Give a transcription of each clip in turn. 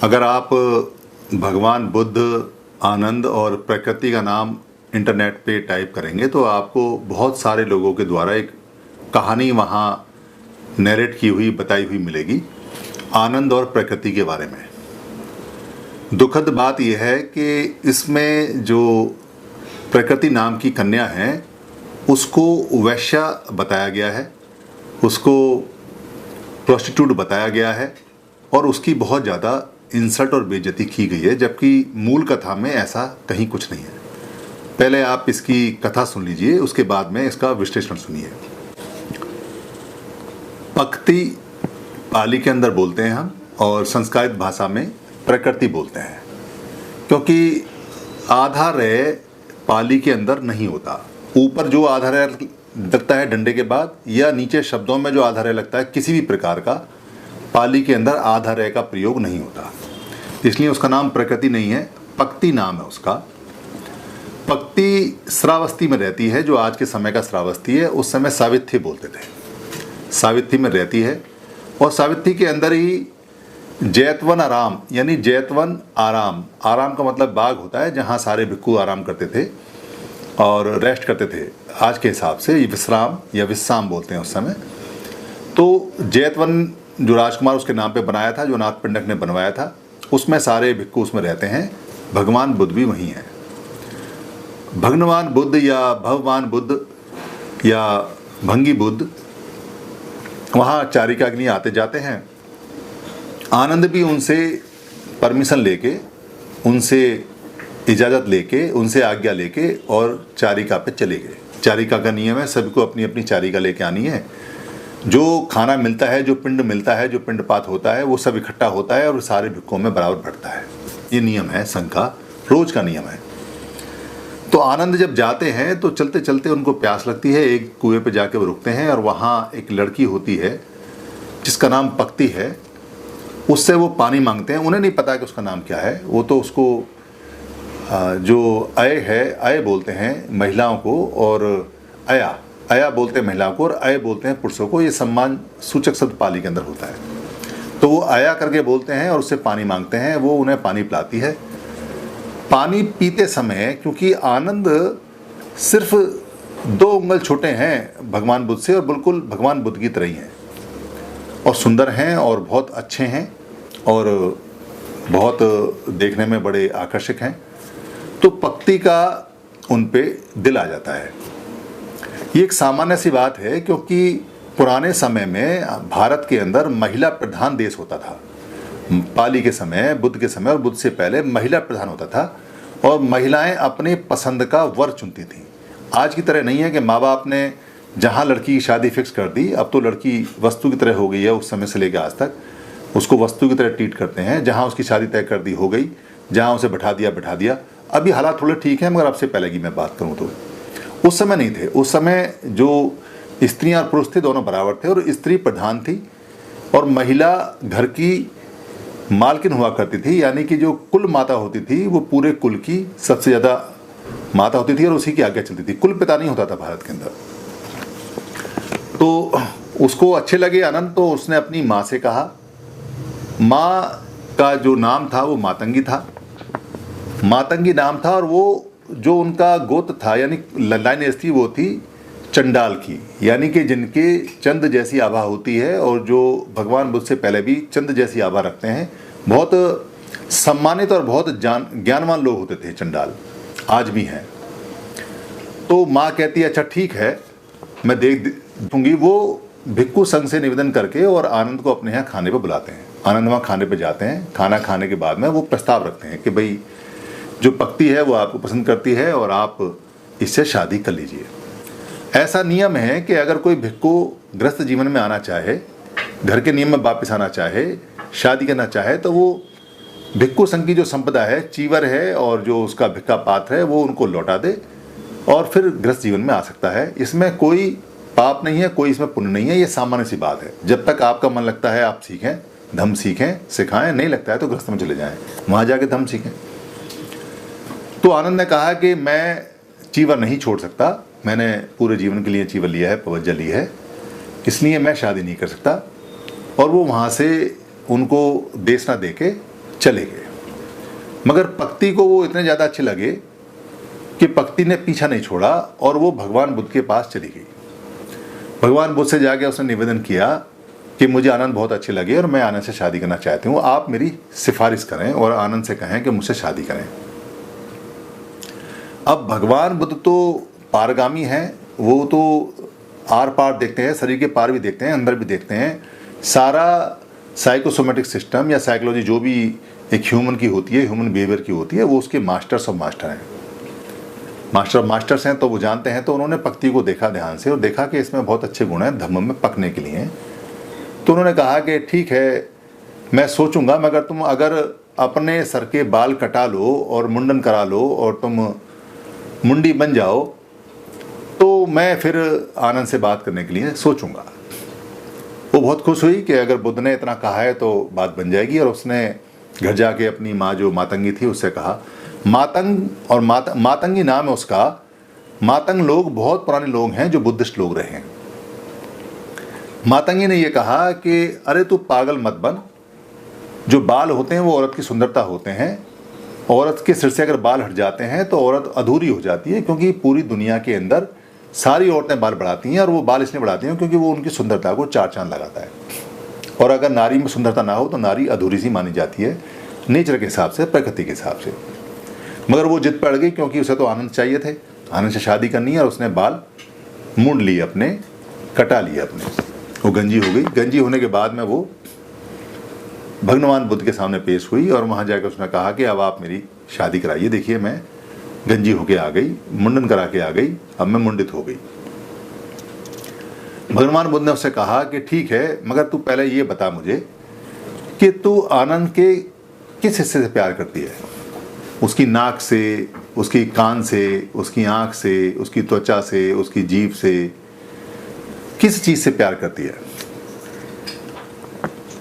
अगर आप भगवान बुद्ध, आनंद और प्रकृति का नाम इंटरनेट पे टाइप करेंगे तो आपको बहुत सारे लोगों के द्वारा एक कहानी वहाँ नरेट की हुई, बताई हुई मिलेगी आनंद और प्रकृति के बारे में। दुखद बात यह है कि इसमें जो प्रकृति नाम की कन्या है उसको वैश्या बताया गया है, उसको प्रोस्टिट्यूट बताया गया है और उसकी बहुत ज़्यादा इंसल्ट और बेइज्जती की गई है, जबकि मूल कथा में ऐसा कहीं कुछ नहीं है। पहले आप इसकी कथा सुन लीजिए, उसके बाद में इसका विश्लेषण सुनिए। पक्ति पाली के अंदर बोलते हैं हम और संस्कृत भाषा में प्रकृति बोलते हैं, क्योंकि आधा रे पाली के अंदर नहीं होता। ऊपर जो आधा रे लगता है डंडे के बाद या नीचे शब्दों में जो आधा रे लगता है, किसी भी प्रकार का पाली के अंदर आधा रे का प्रयोग नहीं होता, इसलिए उसका नाम प्रकृति नहीं है, पक्ति नाम है उसका। पक्ति श्रावस्ती में रहती है, जो आज के समय का श्रावस्ती है, उस समय सावित्री बोलते थे। सावित्री में रहती है और सावित्री के अंदर ही जैतवन आराम, यानी जैतवन आराम, आराम का मतलब बाग होता है जहाँ सारे भिक्खु आराम करते थे और रेस्ट करते थे। आज के हिसाब से विश्राम या विश्राम बोलते हैं उस समय। तो जैतवन जो राजकुमार उसके नाम पे बनाया था, जो नाथ पिंडक ने बनवाया था, उसमें सारे भिक्खु उसमें रहते हैं। भगवान बुद्ध भी वहीं हैं। भगवान बुद्ध या भगवान बुद्ध या भंगी बुद्ध वहाँ चारिका के लिए आते जाते हैं। आनंद भी उनसे परमिशन लेके, उनसे इजाज़त लेके, उनसे आज्ञा लेके और चारिका पे चले गए। चारिका का नियम है, सबको अपनी अपनी चारिका लेके आनी है। जो खाना मिलता है, जो पिंड मिलता है, जो पिंडपात होता है, वो सब इकट्ठा होता है और सारे भिक्खुओं में बराबर बढ़ता है। ये नियम है संघ का, रोज का नियम है। तो आनंद जब जाते हैं तो चलते चलते उनको प्यास लगती है, एक कुएं पे जाके वो रुकते हैं और वहाँ एक लड़की होती है जिसका नाम पक्ति है, उससे वो पानी मांगते हैं। उन्हें नहीं पता कि उसका नाम क्या है, वो तो उसको जो अय है, अय बोलते हैं महिलाओं को, और अया अया बोलते हैं महिलाओं को और अय बोलते हैं पुरुषों को। ये सम्मान सूचक शब्द पाली के अंदर होता है। तो वो अया करके बोलते हैं और उससे पानी मांगते हैं, वो उन्हें पानी पिलाती है। पानी पीते समय, क्योंकि आनंद सिर्फ 2 उंगल छोटे हैं भगवान बुद्ध से और बिल्कुल भगवान बुद्ध की तरह ही हैं और सुंदर हैं और बहुत अच्छे हैं और बहुत देखने में बड़े आकर्षक हैं, तो पक्ति का उन पे दिल आ जाता है। ये एक सामान्य सी बात है, क्योंकि पुराने समय में भारत के अंदर महिला प्रधान देश होता था। पाली के समय, बुद्ध के समय और बुद्ध से पहले महिला प्रधान होता था और महिलाएं अपने पसंद का वर चुनती थीं। आज की तरह नहीं है कि माँ बाप ने जहाँ लड़की की शादी फिक्स कर दी, अब तो लड़की वस्तु की तरह हो गई है। उस समय से लेकर आज तक उसको वस्तु की तरह ट्रीट करते हैं। जहाँ उसकी शादी तय कर दी हो गई, जहाँ उसे बैठा दिया। अभी हालात थोड़े ठीक हैं, मगर अब से पहले की मैं बात करूँ तो उस समय नहीं थे। उस समय जो स्त्रियाँ और पुरुष थे दोनों बराबर थे और स्त्री प्रधान थी और महिला घर की मालकिन हुआ करती थी, यानी कि जो कुल माता होती थी वो पूरे कुल की सबसे ज़्यादा माता होती थी और उसी की आज्ञा चलती थी। कुल पिता नहीं होता था भारत के अंदर। तो उसको अच्छे लगे आनंद, तो उसने अपनी माँ से कहा। माँ का जो नाम था वो मातंगी था, मातंगी नाम था, और वो जो उनका गोत्र था यानी लाइनेज थी वो थी चंडाल की, यानी कि जिनके चंद जैसी आभा होती है और जो भगवान बुद्ध से पहले भी चंद जैसी आभा रखते हैं। बहुत सम्मानित और बहुत ज्ञानवान लोग होते थे चंडाल, आज भी हैं। तो माँ कहती है अच्छा ठीक है, मैं देख दूंगी। वो भिक्खु संघ से निवेदन करके और आनंद को अपने यहाँ खाने पर बुलाते हैं। आनंद वहाँ खाने पर जाते हैं। खाना खाने के बाद में वो प्रस्ताव रखते हैं कि भाई जो पक्ति है वो आपको पसंद करती है और आप इससे शादी कर लीजिए। ऐसा नियम है कि अगर कोई भिक्खु गृहस्थ जीवन में आना चाहे, घर के नियम में वापस आना चाहे, शादी करना चाहे, तो वो भिक्खु संघ की जो संपदा है, चीवर है और जो उसका भिक्खा पात्र है, वो उनको लौटा दे और फिर गृहस्थ जीवन में आ सकता है। इसमें कोई पाप नहीं है, कोई इसमें पुण्य नहीं है। ये सामान्य सी बात है। जब तक आपका मन लगता है आप सीखें, धर्म सीखें, सिखाएं, नहीं लगता है तो गृहस्थ में चले जाएं, वहाँ जाके धर्म सीखें। तो आनंद ने कहा कि मैं चीवर नहीं छोड़ सकता, मैंने पूरे जीवन के लिए चीवर लिया है, पवज्जा ली है, इसलिए मैं शादी नहीं कर सकता। और वो वहाँ से उनको देश ना देके चले गए। मगर पक्ति को वो इतने ज़्यादा अच्छे लगे कि पक्ति ने पीछा नहीं छोड़ा और वो भगवान बुद्ध के पास चली गई। भगवान बुद्ध से जाके उसने निवेदन किया कि मुझे आनंद बहुत अच्छे लगे और मैं आनंद से शादी करना चाहती हूँ, आप मेरी सिफारिश करें और आनंद से कहें कि मुझसे शादी करें। अब भगवान बुद्ध तो पारगामी हैं, वो तो आर पार देखते हैं, शरीर के पार भी देखते हैं, अंदर भी देखते हैं। सारा साइकोसोमेटिक सिस्टम या साइकोलॉजी जो भी एक ह्यूमन की होती है, ह्यूमन बिहेवियर की होती है, वो उसके मास्टर्स ऑफ मास्टर हैं, मास्टर ऑफ मास्टर्स हैं, तो वो जानते हैं। तो उन्होंने पक्ति को देखा ध्यान से और देखा कि इसमें बहुत अच्छे गुण हैं धम्म में पकने के लिए। तो उन्होंने कहा कि ठीक है, मैं सोचूंगा, मगर तुम अगर अपने सर के बाल कटा लो और मुंडन करा लो और तुम मुंडी बन जाओ तो मैं फिर आनंद से बात करने के लिए सोचूंगा। वो बहुत खुश हुई कि अगर बुद्ध ने इतना कहा है तो बात बन जाएगी। और उसने घर जाके अपनी माँ जो मातंगी थी उससे कहा, मातंग और मातंगी नाम है उसका। मातंग लोग बहुत पुराने लोग हैं जो बुद्धिस्ट लोग रहे हैं। मातंगी ने ये कहा कि अरे तू पागल मत बन, जो बाल होते हैं वो औरत की सुंदरता होते हैं। औरत के सिर से अगर बाल हट जाते हैं तो औरत अधूरी हो जाती है, क्योंकि पूरी दुनिया के अंदर सारी औरतें बाल बढ़ाती हैं और वो बाल इसलिए बढ़ाती हैं क्योंकि वो उनकी सुंदरता को चार चांद लगाता है। और अगर नारी में सुंदरता ना हो तो नारी अधूरी सी मानी जाती है नेचर के हिसाब से, प्रकृति के हिसाब से। मगर वो जिद पड़ गई क्योंकि उसे तो आनंद चाहिए थे, आनंद से शादी करनी है, और उसने बाल मुंड लिए अपने, कटा लिए अपने। वो गंजी हो गई। गंजी होने के बाद में वो भगवान बुद्ध के सामने पेश हुई और वहाँ जाकर उसने कहा कि अब आप मेरी शादी कराइए। देखिए मैं गंजी होके आ गई, मुंडन करा के आ गई, अब मैं मुंडित हो गई। भगवान बुद्ध ने उससे कहा कि ठीक है, मगर तू पहले ये बता मुझे कि तू आनंद के किस हिस्से से प्यार करती है? उसकी नाक से, उसकी कान से, उसकी आँख से, उसकी त्वचा से, उसकी जीभ से, किस चीज़ से प्यार करती है?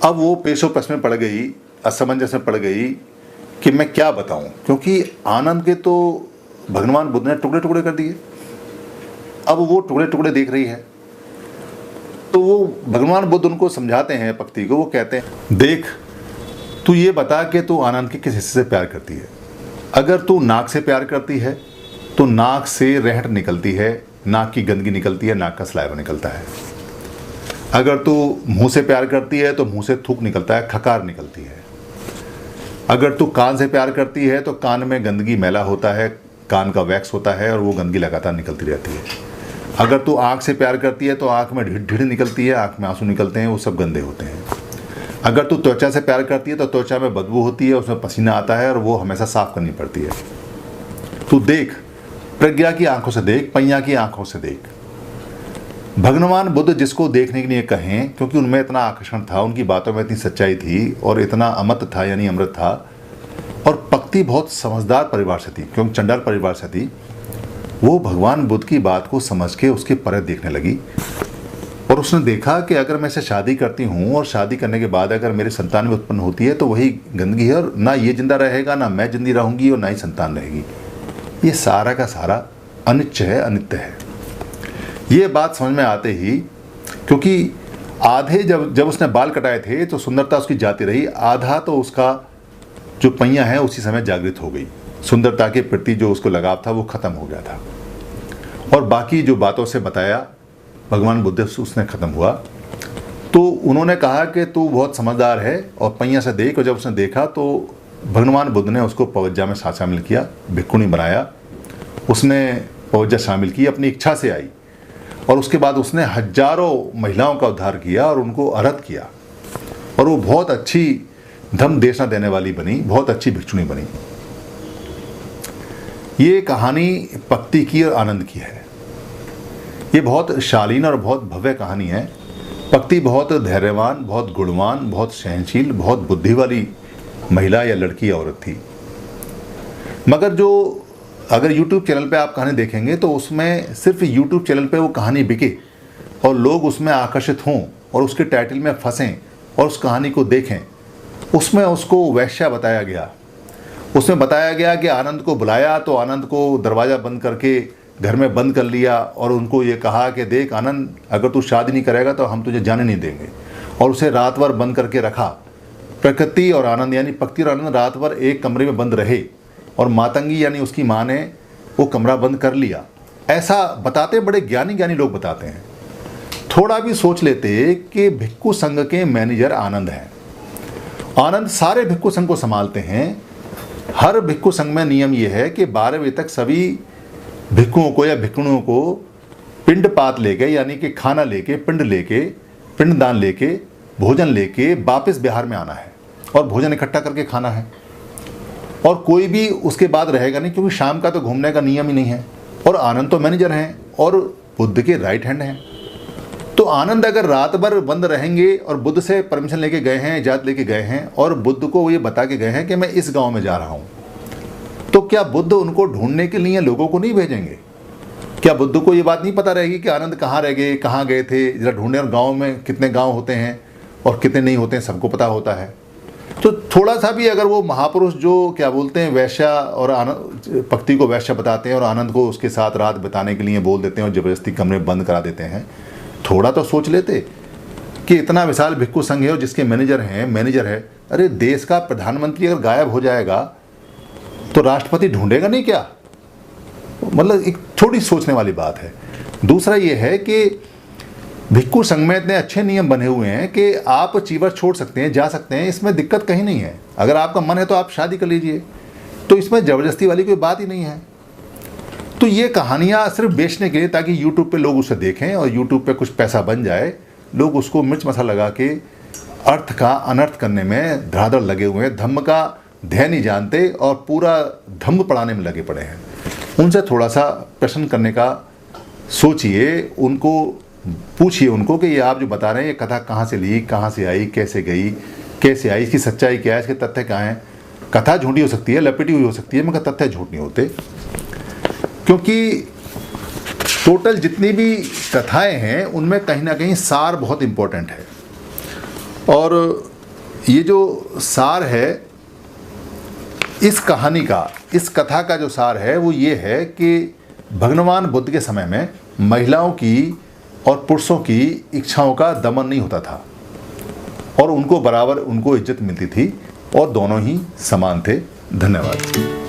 अब वो पेशो प्रश्न में पड़ गई, असमंजस में पड़ गई कि मैं क्या बताऊं, क्योंकि आनंद के तो भगवान बुद्ध ने टुकड़े टुकड़े कर दिए। अब वो टुकड़े टुकड़े देख रही है। तो वो भगवान बुद्ध उनको समझाते हैं पक्ति को। वो कहते हैं, देख तू ये बता कि तू आनंद के किस हिस्से से प्यार करती है। अगर तू नाक से प्यार करती है तो नाक से रहट निकलती है, नाक की गंदगी निकलती है, नाक का सलाइवा निकलता है। अगर तू मुंह से प्यार करती है तो मुंह से थूक निकलता है, खकार निकलती है। अगर तू कान से प्यार करती है तो कान में गंदगी मैला होता है, कान का वैक्स होता है और वो गंदगी लगातार निकलती रहती है। अगर तू आँख से प्यार करती है तो आँख में ढीढ़ निकलती है, आँख में आंसू निकलते हैं, वो सब गंदे होते हैं। अगर तू त्वचा से प्यार करती है तो त्वचा में बदबू होती है, उसमें पसीना आता है और वो हमेशा साफ करनी पड़ती है। तू देख, प्रज्ञा की आंखों से देख, पैया की आंखों से देख। भगवान बुद्ध जिसको देखने के लिए कहें, क्योंकि उनमें इतना आकर्षण था, उनकी बातों में इतनी सच्चाई थी और इतना अमृत था, यानी अमृत था। और पक्ति बहुत समझदार परिवार से थी, क्योंकि चंडाल परिवार से थी। वो भगवान बुद्ध की बात को समझ के उसके परे देखने लगी और उसने देखा कि अगर मैं इसे शादी करती हूँ और शादी करने के बाद अगर मेरी संतान भी उत्पन्न होती है तो वही गंदगी है, और ना ये जिंदा रहेगा, ना मैं जिंदी रहूँगी और ना ही संतान रहेगी। ये सारा का सारा अनित्य है, अनित्य है। ये बात समझ में आते ही, क्योंकि आधे जब उसने बाल कटाए थे तो सुंदरता उसकी जाती रही, आधा तो उसका जो पहिया है उसी समय जागृत हो गई। सुंदरता के प्रति जो उसको लगाव था वो खत्म हो गया था, और बाकी जो बातों से बताया भगवान बुद्ध उसने खत्म हुआ। तो उन्होंने कहा कि तू बहुत समझदार है और पहिया से देख। और जब उसने देखा तो भगवान बुद्ध ने उसको पवज्जा में शामिल किया, भिक्खुनी बनाया। उसने पवज्जा शामिल की, अपनी इच्छा से आई, और उसके बाद उसने हजारों महिलाओं का उद्धार किया और उनको अरहत किया, और वो बहुत अच्छी धम्म देशना देने वाली बनी, बहुत अच्छी भिक्षुणी बनी। ये कहानी पक्ति की और आनंद की है। ये बहुत शालीन और बहुत भव्य कहानी है। पक्ति बहुत धैर्यवान, बहुत गुणवान, बहुत सहनशील, बहुत बुद्धि वाली महिला या लड़की या औरत थी। मगर जो अगर YouTube चैनल पे आप कहानी देखेंगे तो उसमें सिर्फ YouTube चैनल पे वो कहानी बिके और लोग उसमें आकर्षित हों और उसके टाइटल में फंसें और उस कहानी को देखें, उसमें उसको वैश्या बताया गया। उसमें बताया गया कि आनंद को बुलाया तो आनंद को दरवाज़ा बंद करके घर में बंद कर लिया और उनको ये कहा कि देख आनंद, अगर तू शादी नहीं करेगा तो हम तुझे जाने नहीं देंगे, और उसे रात भर बंद करके रखा प्रकृति और आनंद यानी पक्ति और आनंद रात भर एक कमरे में बंद रहे और मातंगी यानी उसकी माँ ने वो कमरा बंद कर लिया। ऐसा बताते बड़े ज्ञानी ज्ञानी लोग बताते हैं। थोड़ा भी सोच लेते कि भिक्खु संघ के मैनेजर आनंद हैं। आनंद सारे भिक्खु संघ को संभालते हैं। हर भिक्खु संघ में नियम यह है कि 12 बजे तक सभी भिक्खुओं को या भिक्खुणियों को पिंडपात लेके यानी कि खाना लेके, पिंड लेके, पिंडदान लेके, भोजन लेके वापस बिहार में आना है और भोजन इकट्ठा करके खाना है। और कोई भी उसके बाद रहेगा नहीं, क्योंकि शाम का तो घूमने का नियम ही नहीं है। और आनंद तो मैनेजर हैं और बुद्ध के राइट हैंड हैं। तो आनंद अगर रात भर बंद रहेंगे और बुद्ध से परमिशन लेके गए हैं, इजाज़त लेके गए हैं और बुद्ध को ये बता के गए हैं कि मैं इस गांव में जा रहा हूं, तो क्या बुद्ध उनको ढूंढने के लिए लोगों को नहीं भेजेंगे? क्या बुद्ध को ये बात नहीं पता रहेगी कि आनंद कहाँ रह गए, कहाँ गए थे, जरा ढूंढने? और गाँव में कितने गाँव होते हैं और कितने नहीं होते हैं सबको पता होता है। तो थोड़ा सा भी अगर वो महापुरुष जो क्या बोलते हैं वैश्या और आनंद, पक्ति को वैश्या बताते हैं और आनंद को उसके साथ रात बिताने के लिए बोल देते हैं और ज़बरदस्ती कमरे बंद करा देते हैं, थोड़ा तो सोच लेते कि इतना विशाल भिक्खु संघ है और जिसके मैनेजर है। अरे देश का प्रधानमंत्री अगर गायब हो जाएगा तो राष्ट्रपति ढूंढेगा नहीं क्या? मतलब एक थोड़ी सोचने वाली बात है। दूसरा ये है कि भिक्खु संघ में इतने अच्छे नियम बने हुए हैं कि आप चीवर छोड़ सकते हैं, जा सकते हैं, इसमें दिक्कत कहीं नहीं है। अगर आपका मन है तो आप शादी कर लीजिए, तो इसमें ज़बरदस्ती वाली कोई बात ही नहीं है। तो ये कहानियाँ सिर्फ बेचने के लिए, ताकि यूट्यूब पे लोग उसे देखें और यूट्यूब पे कुछ पैसा बन जाए, लोग उसको मिर्च मसाला लगा के अर्थ का अनर्थ करने में धड़ाधड़ लगे हुए हैं। धम्म का ध्येय नहीं जानते और पूरा धम्म पढ़ाने में लगे पड़े हैं। उनसे थोड़ा सा प्रश्न करने का सोचिए, उनको पूछिए उनको कि ये आप जो बता रहे हैं ये कथा कहाँ से ली, कहाँ से आई, कैसे गई, कैसे आई, इसकी सच्चाई क्या है, इसके तथ्य कहाँ हैं। कथा झूठी हो सकती है, लपेटी हुई हो सकती है, मगर तथ्य झूठ नहीं होते। क्योंकि टोटल जितनी भी कथाएं हैं उनमें कहीं ना कहीं सार बहुत इम्पोर्टेंट है। और ये जो सार है इस कहानी का, इस कथा का जो सार है वो ये है कि भगवान बुद्ध के समय में महिलाओं की और पुरुषों की इच्छाओं का दमन नहीं होता था और उनको बराबर उनको इज्जत मिलती थी और दोनों ही समान थे। धन्यवाद।